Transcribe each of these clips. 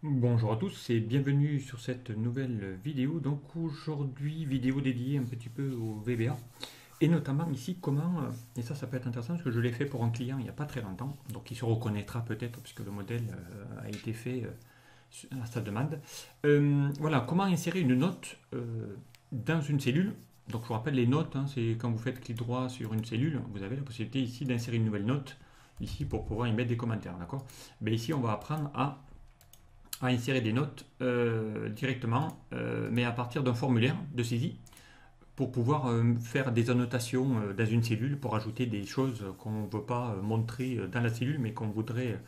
Bonjour à tous et bienvenue sur cette nouvelle vidéo. Donc aujourd'hui, vidéo dédiée un petit peu au VBA et notamment ici comment, et ça peut être intéressant parce que je l'ai fait pour un client il n'y a pas très longtemps, donc il se reconnaîtra peut-être puisque le modèle a été fait à sa demande. Voilà, comment insérer une note dans une cellule. Donc je vous rappelle les notes, hein, c'est quand vous faites clic droit sur une cellule, vous avez la possibilité ici d'insérer une nouvelle note ici pour pouvoir y mettre des commentaires, d'accord. Mais ici on va apprendre à insérer des notes directement, mais à partir d'un formulaire de saisie pour pouvoir faire des annotations dans une cellule pour ajouter des choses qu'on ne veut pas montrer dans la cellule, mais qu'on voudrait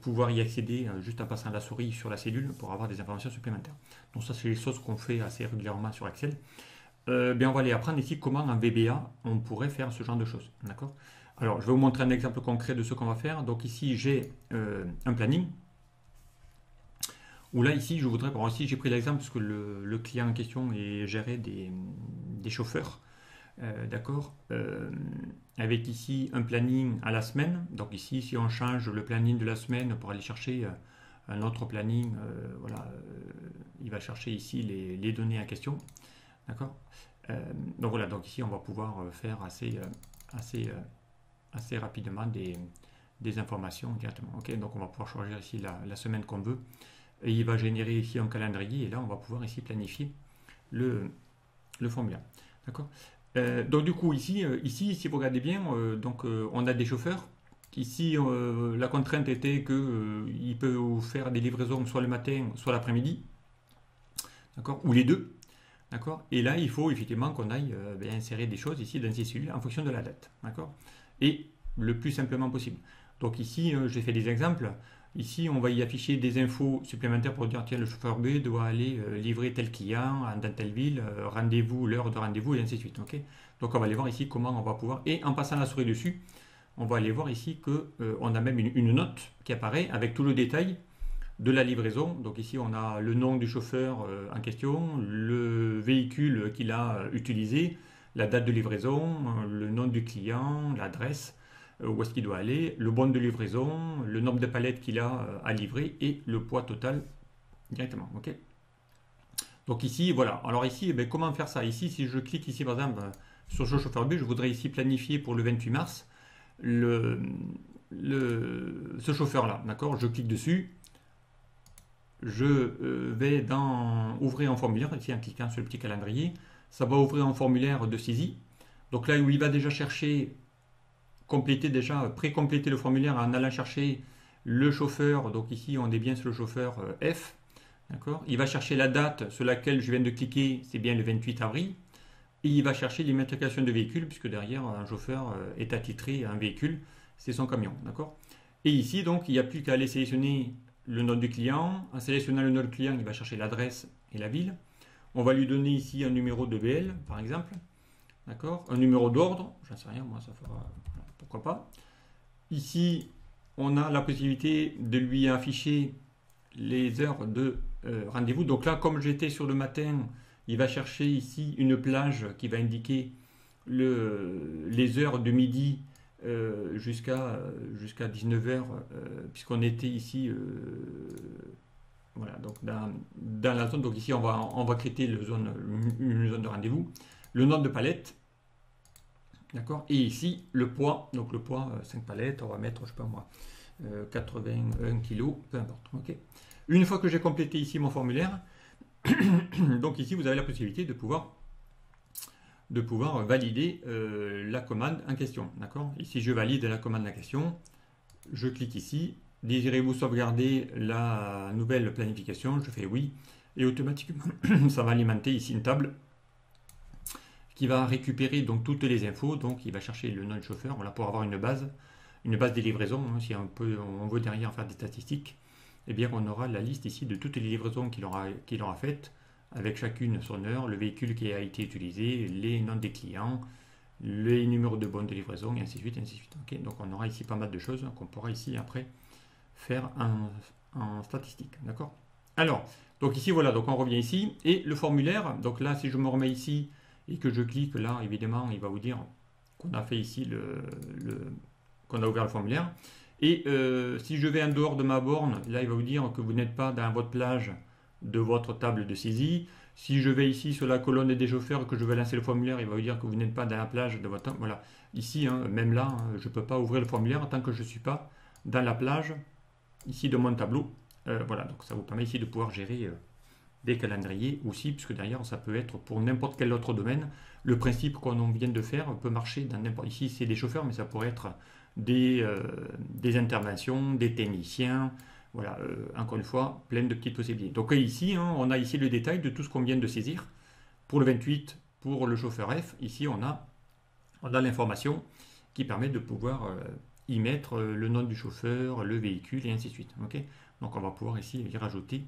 pouvoir y accéder juste en passant la souris sur la cellule pour avoir des informations supplémentaires. Donc ça, c'est les choses qu'on fait assez régulièrement sur Excel. Bien, on va aller apprendre ici comment en VBA on pourrait faire ce genre de choses. D'accord. Alors, je vais vous montrer un exemple concret de ce qu'on va faire. Donc ici, j'ai un planning. Ou là, ici, je voudrais, bon, ici j'ai pris l'exemple parce que le client en question est géré des chauffeurs, d'accord, avec ici un planning à la semaine. Donc ici, si on change le planning de la semaine pour aller chercher un autre planning, voilà, il va chercher ici les données en question, d'accord. Donc voilà, donc ici on va pouvoir faire assez, assez rapidement des informations directement. Ok, donc on va pouvoir choisir ici la semaine qu'on veut. Et il va générer ici un calendrier et là on va pouvoir ici planifier le formulaire. D'accord. Donc du coup ici si vous regardez bien, on a des chauffeurs. Ici la contrainte était qu'il peut faire des livraisons soit le matin soit l'après-midi, d'accord, ou les deux. D'accord. Et là il faut effectivement qu'on aille insérer des choses ici dans ces cellules en fonction de la date. D'accord. Et le plus simplement possible. Donc ici j'ai fait des exemples. Ici, on va y afficher des infos supplémentaires pour dire tiens, le chauffeur B doit aller livrer tel client dans telle ville, rendez-vous, l'heure de rendez-vous, et ainsi de suite. Okay. Donc, on va aller voir ici comment on va pouvoir. Et en passant la souris dessus, on va aller voir ici qu'on a même une note qui apparaît avec tout le détail de la livraison. Donc, ici, on a le nom du chauffeur en question, le véhicule qu'il a utilisé, la date de livraison, le nom du client, l'adresse où est-ce qu'il doit aller, le bon de livraison, le nombre de palettes qu'il a à livrer et le poids total directement. Ok. Donc ici, voilà. Alors ici, comment faire ça? Ici, si je clique ici par exemple sur ce chauffeur B, je voudrais ici planifier pour le 28 mars le, ce chauffeur-là. D'accord. Je clique dessus. Je vais dans ouvrir un formulaire, ici en cliquant sur le petit calendrier. Ça va ouvrir un formulaire de saisie. Donc là où il va déjà chercher pré-compléter le formulaire en allant chercher le chauffeur. Donc ici, on est bien sur le chauffeur F. D'accord. Il va chercher la date sur laquelle je viens de cliquer, c'est bien le 28 avril. Et il va chercher l'immatriculation de véhicule, puisque derrière, un chauffeur est attitré à un véhicule, c'est son camion. D'accord. Et ici, donc, il n'y a plus qu'à aller sélectionner le nom du client. En sélectionnant le nom du client, il va chercher l'adresse et la ville. On va lui donner ici un numéro de BL, par exemple. D'accord. Un numéro d'ordre, j'en sais rien, moi ça fera, pourquoi pas. Ici, on a la possibilité de lui afficher les heures de rendez-vous. Donc là, comme j'étais sur le matin, il va chercher ici une plage qui va indiquer les heures de midi jusqu'à 19h, puisqu'on était ici voilà, donc dans la zone. Donc ici, on va créer une zone de rendez-vous. Le nombre de palettes, d'accord. Et ici, le poids. Donc le poids, 5 palettes, on va mettre, je sais pas moi, 81 kg, peu importe. Okay. Une fois que j'ai complété ici mon formulaire, donc ici, vous avez la possibilité de pouvoir valider la commande en question. D'accord. Ici, je valide la commande en question. Je clique ici. Désirez-vous sauvegarder la nouvelle planification? Je fais oui. Et automatiquement, ça va alimenter ici une table qui va récupérer donc toutes les infos. Donc il va chercher le nom de chauffeur, voilà, pour avoir une base des livraisons. Hein, si on veut derrière faire des statistiques, eh bien on aura la liste ici de toutes les livraisons qu'il aura faites, avec chacune son heure, le véhicule qui a été utilisé, les noms des clients, les numéros de bonne de livraison, et ainsi de suite, ainsi de suite. Okay, donc on aura ici pas mal de choses qu'on pourra ici après faire en statistique. D'accord. Alors, donc ici voilà, donc on revient ici, et le formulaire, donc là si je me remets ici, et que je clique là, évidemment, il va vous dire qu'on a fait ici qu'on a ouvert le formulaire. Et si je vais en dehors de ma borne, là il va vous dire que vous n'êtes pas dans votre plage de votre table de saisie. Si je vais ici sur la colonne des chauffeurs et que je vais lancer le formulaire, il va vous dire que vous n'êtes pas dans la plage de votre table. Voilà. Ici, hein, même là, hein, je ne peux pas ouvrir le formulaire tant que je ne suis pas dans la plage ici de mon tableau. Voilà, donc ça vous permet ici de pouvoir gérer des calendriers aussi, puisque derrière ça peut être pour n'importe quel autre domaine. Le principe qu'on vient de faire peut marcher dans n'importe. Ici c'est des chauffeurs, mais ça pourrait être des interventions, des techniciens. Voilà, encore une fois, plein de petites possibilités. Donc ici, hein, on a ici le détail de tout ce qu'on vient de saisir. Pour le 28, pour le chauffeur F, ici on a l'information qui permet de pouvoir y mettre le nom du chauffeur, le véhicule et ainsi de suite. Okay, donc on va pouvoir ici y rajouter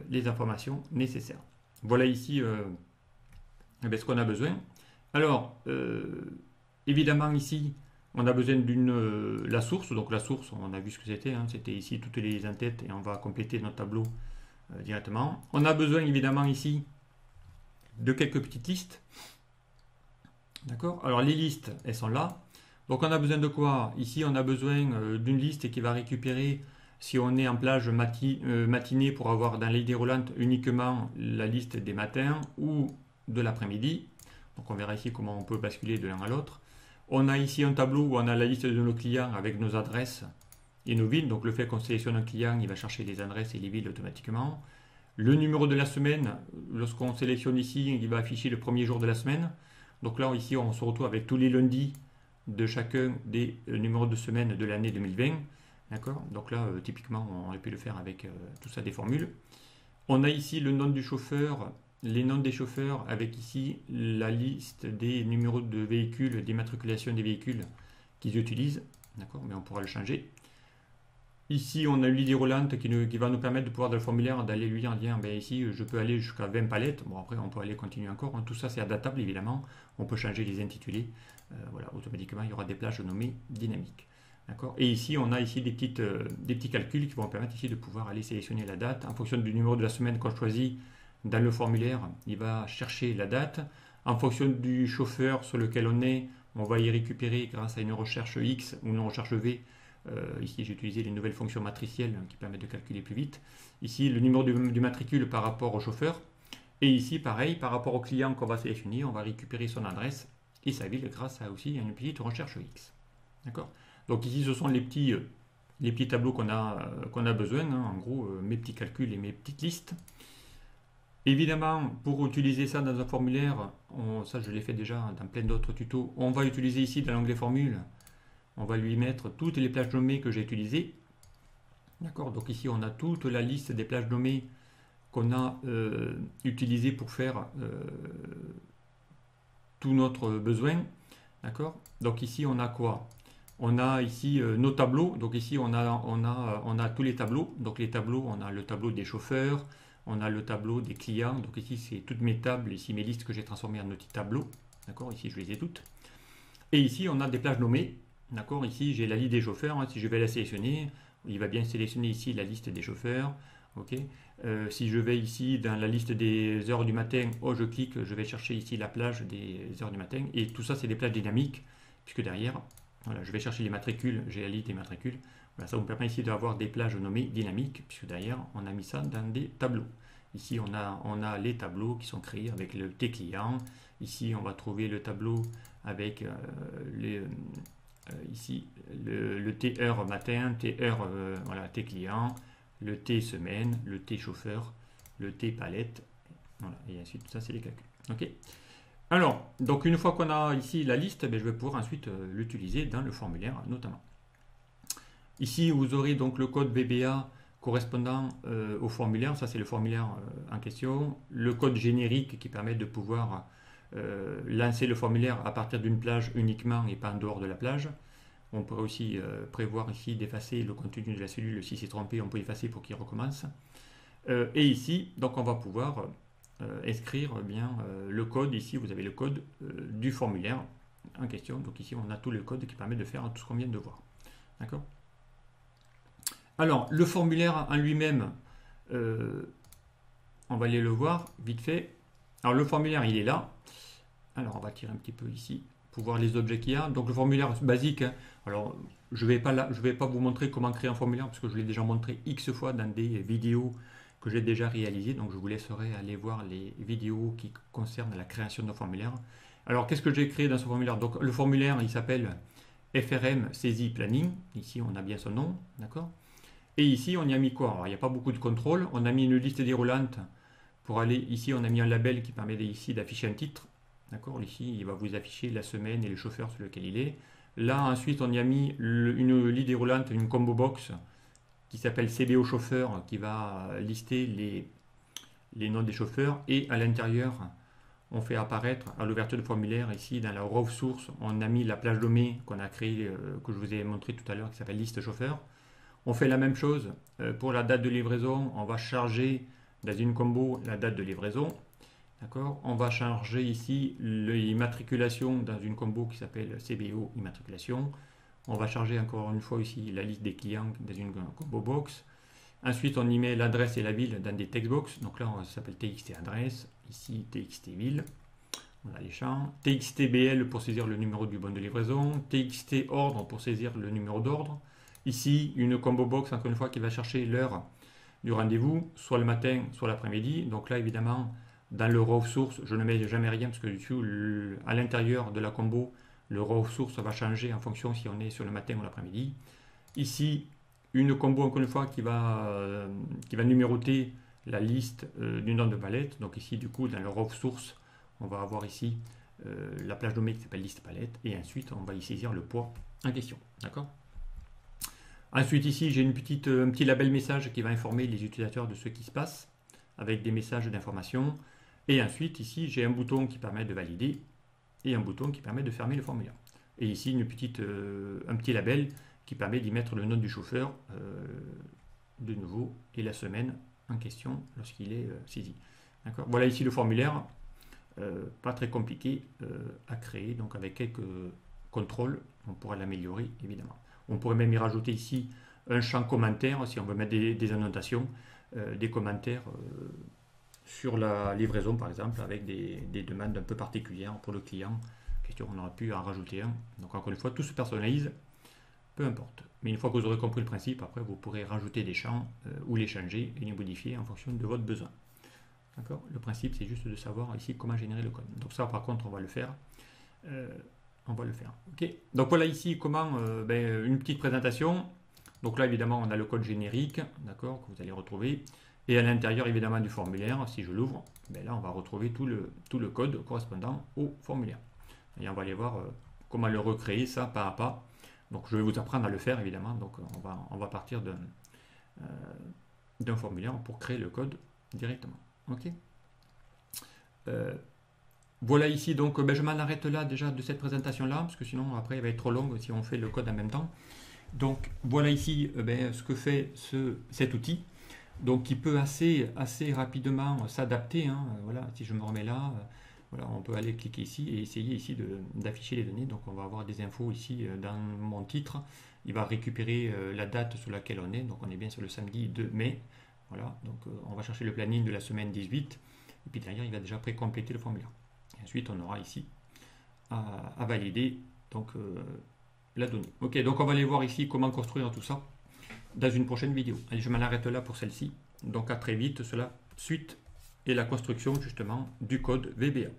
les informations nécessaires. Voilà ici ce qu'on a besoin. Alors, évidemment ici, on a besoin d'une la source. Donc la source, on a vu ce que c'était. Hein, c'était ici toutes les en-têtes et on va compléter notre tableau directement. On a besoin évidemment ici de quelques petites listes. D'accord. Alors les listes, elles sont là. Donc on a besoin de quoi? Ici, on a besoin d'une liste qui va récupérer, si on est en plage matinée, pour avoir dans l'idée roulante uniquement la liste des matins ou de l'après-midi. Donc on verra ici comment on peut basculer de l'un à l'autre. On a ici un tableau où on a la liste de nos clients avec nos adresses et nos villes. Donc le fait qu'on sélectionne un client, il va chercher les adresses et les villes automatiquement. Le numéro de la semaine, lorsqu'on sélectionne ici, il va afficher le premier jour de la semaine. Donc là, ici, on se retrouve avec tous les lundis de chacun des numéros de semaine de l'année 2020. D'accord. Donc là, typiquement, on aurait pu le faire avec tout ça des formules. On a ici le nom du chauffeur, les noms des chauffeurs, avec ici la liste des numéros de véhicules, d'immatriculation des véhicules qu'ils utilisent. D'accord, mais on pourra le changer. Ici, on a l'idée roulante qui va nous permettre de pouvoir dans le formulaire d'aller lui en disant, ben ici, je peux aller jusqu'à 20 palettes. Bon, après, on peut aller continuer encore. Hein. Tout ça, c'est adaptable, évidemment. On peut changer les intitulés. Voilà, automatiquement, il y aura des plages nommées dynamiques. D'accord. Et ici, on a ici des petits calculs qui vont permettre ici de pouvoir aller sélectionner la date. En fonction du numéro de la semaine qu'on choisit dans le formulaire, il va chercher la date. En fonction du chauffeur sur lequel on va y récupérer grâce à une recherche X ou une recherche V. Ici, j'ai utilisé les nouvelles fonctions matricielles qui permettent de calculer plus vite. Ici, le numéro du matricule par rapport au chauffeur. Et ici, pareil, par rapport au client qu'on va sélectionner, on va récupérer son adresse et sa ville grâce à aussi une petite recherche X. D'accord. Donc ici, ce sont les petits tableaux qu'on a besoin. Hein, en gros, mes petits calculs et mes petites listes. Évidemment, pour utiliser ça dans un formulaire, ça je l'ai fait déjà dans plein d'autres tutos, on va utiliser ici dans l'onglet formule. On va lui mettre toutes les plages nommées que j'ai utilisées. D'accord. Donc ici, on a toute la liste des plages nommées qu'on a utilisées pour faire tout notre besoin. D'accord. Donc ici, on a quoi? On a ici nos tableaux. Donc ici, on a tous les tableaux. Donc les tableaux, on a le tableau des chauffeurs, on a le tableau des clients. Donc ici, c'est toutes mes tables, ici mes listes que j'ai transformées en petits tableaux. D'accord. Ici, je les ai toutes. Et ici, on a des plages nommées. D'accord, ici j'ai la liste des chauffeurs. Hein. Si je vais la sélectionner, il va bien sélectionner ici la liste des chauffeurs. Ok. Si je vais ici dans la liste des heures du matin, je clique, je vais chercher ici la plage des heures du matin. Et tout ça, c'est des plages dynamiques, puisque derrière, voilà, je vais chercher les matricules, j'ai la liste des matricules. Voilà, ça vous permet ici d'avoir des plages nommées dynamiques, puisque derrière, on a mis ça dans des tableaux. Ici, on a les tableaux qui sont créés avec le T client. Ici, on va trouver le tableau avec ici le T heure matin, T heure voilà, T client, le T semaine, le T chauffeur, le T palette, voilà, et ainsi tout ça c'est les calculs. Ok. Alors, donc une fois qu'on a ici la liste, je vais pouvoir ensuite l'utiliser dans le formulaire notamment. Ici vous aurez donc le code VBA correspondant au formulaire, ça c'est le formulaire en question, le code générique qui permet de pouvoir lancer le formulaire à partir d'une plage uniquement et pas en dehors de la plage. On pourrait aussi prévoir ici d'effacer le contenu de la cellule. Si c'est trompé, on peut effacer pour qu'il recommence. Et ici, donc on va pouvoir inscrire bien le code. Ici, vous avez le code du formulaire en question. Donc ici, on a tout le code qui permet de faire tout ce qu'on vient de voir. D'accord. Alors, le formulaire en lui-même, on va aller le voir vite fait. Alors, le formulaire, il est là. Alors, on va tirer un petit peu ici pour voir les objets qu'il y a. Donc le formulaire basique, hein. Alors je vais pas vous montrer comment créer un formulaire parce que je l'ai déjà montré X fois dans des vidéos que j'ai déjà réalisées. Donc je vous laisserai aller voir les vidéos qui concernent la création d'un formulaire. Alors qu'est-ce que j'ai créé dans ce formulaire? Donc le formulaire il s'appelle FRM saisie planning. Ici on a bien son nom, d'accord? Et ici on y a mis quoi? Alors, il n'y a pas beaucoup de contrôle. On a mis une liste déroulante pour aller ici. On a mis un label qui permet ici d'afficher un titre. D'accord, ici, il va vous afficher la semaine et le chauffeur sur lequel il est. Là, ensuite, on y a mis une liste déroulante, une combo box qui s'appelle CBO chauffeur qui va lister les noms des chauffeurs. Et à l'intérieur, on fait apparaître à l'ouverture du formulaire, ici dans la raw source, on a mis la plage domaine qu'on a créée, que je vous ai montré tout à l'heure, qui s'appelle liste chauffeur. On fait la même chose pour la date de livraison. On va charger dans une combo la date de livraison. D'accord. On va charger ici l'immatriculation dans une combo qui s'appelle CBO immatriculation. On va charger encore une fois ici la liste des clients dans une combo box. Ensuite, on y met l'adresse et la ville dans des textbox. Donc là, ça s'appelle TXT adresse. Ici, TXT ville. On a les champs. TXTBL pour saisir le numéro du bon de livraison. TXT ordre pour saisir le numéro d'ordre. Ici, une combo box, encore une fois, qui va chercher l'heure du rendez-vous, soit le matin, soit l'après-midi. Donc là, évidemment, dans le raw source, je ne mets jamais rien parce que du coup, à l'intérieur de la combo, le raw source va changer en fonction si on est sur le matin ou l'après-midi. Ici, une combo, encore une fois, qui va numéroter la liste du nom de palette. Donc ici, du coup, dans le raw source, on va avoir ici la plage domaine qui s'appelle liste palette. Et ensuite, on va y saisir le poids en question. D'accord? Ensuite, ici, j'ai un petit label message qui va informer les utilisateurs de ce qui se passe avec des messages d'information. Et ensuite, ici, j'ai un bouton qui permet de valider et un bouton qui permet de fermer le formulaire. Et ici, un petit label qui permet d'y mettre le nom du chauffeur de nouveau et la semaine en question lorsqu'il est saisi. Voilà ici le formulaire, pas très compliqué à créer, donc avec quelques contrôles, on pourra l'améliorer évidemment. On pourrait même y rajouter ici un champ commentaire si on veut mettre des annotations, des commentaires sur la livraison par exemple, avec des demandes un peu particulières pour le client. Question, on aurait pu en rajouter un. Donc encore une fois, tout se personnalise, peu importe. Mais une fois que vous aurez compris le principe, après vous pourrez rajouter des champs ou les changer et les modifier en fonction de votre besoin. D'accord? Le principe, c'est juste de savoir ici comment générer le code. Donc ça, par contre, on va le faire. Ok. Donc voilà ici comment une petite présentation. Donc là, évidemment, on a le code générique, d'accord, que vous allez retrouver. Et à l'intérieur, évidemment, du formulaire, si je l'ouvre, là, on va retrouver tout le code correspondant au formulaire. Et on va aller voir comment le recréer, ça, pas à pas. Donc je vais vous apprendre à le faire, évidemment. Donc on va partir d'un formulaire pour créer le code directement. Ok. Voilà ici, donc je m'en arrête là déjà de cette présentation-là, parce que sinon après elle va être trop longue si on fait le code en même temps. Donc voilà ici ce que fait cet outil, donc qui peut assez rapidement s'adapter. Hein. Voilà, si je me remets là, voilà, on peut aller cliquer ici et essayer ici d'afficher les données. Donc on va avoir des infos ici dans mon titre. Il va récupérer la date sur laquelle on est, donc on est bien sur le samedi 2 mai. Voilà, donc on va chercher le planning de la semaine 18, et puis derrière il va déjà pré-compléter le formulaire. Et ensuite, on aura ici à valider donc, la donnée. Ok, donc on va aller voir ici comment construire tout ça dans une prochaine vidéo. Allez, je m'en arrête là pour celle-ci. Donc à très vite sur la suite et la construction justement du code VBA.